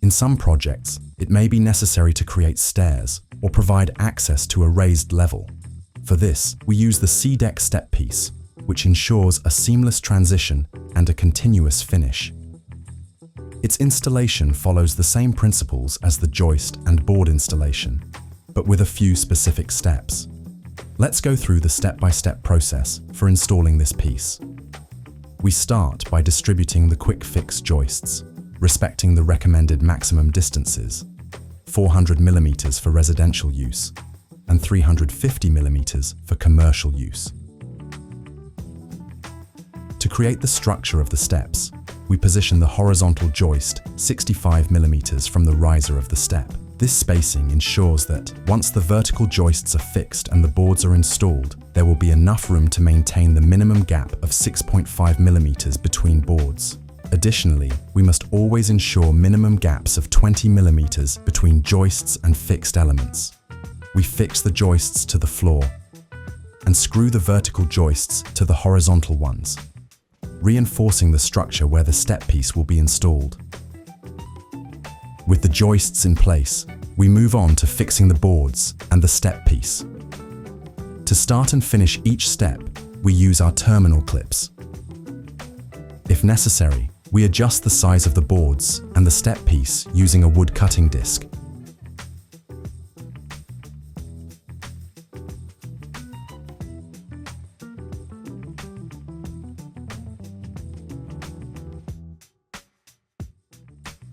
In some projects, it may be necessary to create stairs or provide access to a raised level. For this, we use the CDECK step piece, which ensures a seamless transition and a continuous finish. Its installation follows the same principles as the joist and board installation, but with a few specific steps. Let's go through the step-by-step process for installing this piece. We start by distributing the quick-fix joists, respecting the recommended maximum distances, 400 mm for residential use and 350 mm for commercial use. To create the structure of the steps, we position the horizontal joist 65 mm from the riser of the step. This spacing ensures that once the vertical joists are fixed and the boards are installed, there will be enough room to maintain the minimum gap of 6.5 mm between boards. Additionally, we must always ensure minimum gaps of 20 mm between joists and fixed elements. We fix the joists to the floor and screw the vertical joists to the horizontal ones, reinforcing the structure where the step piece will be installed. With the joists in place, we move on to fixing the boards and the step piece. To start and finish each step, we use our terminal clips. If necessary, we adjust the size of the boards and the step piece using a wood cutting disc.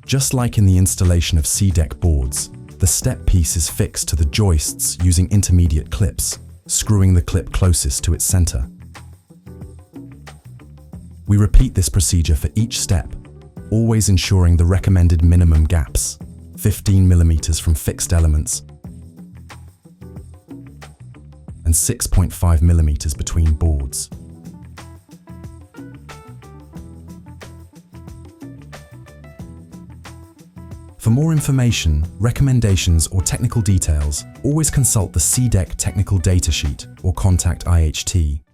Just like in the installation of CDECK boards, the step piece is fixed to the joists using intermediate clips, screwing the clip closest to its center. We repeat this procedure for each step, always ensuring the recommended minimum gaps, 15 mm from fixed elements and 6.5 mm between boards. For more information, recommendations, or technical details, always consult the CDECK technical data sheet or contact IHT.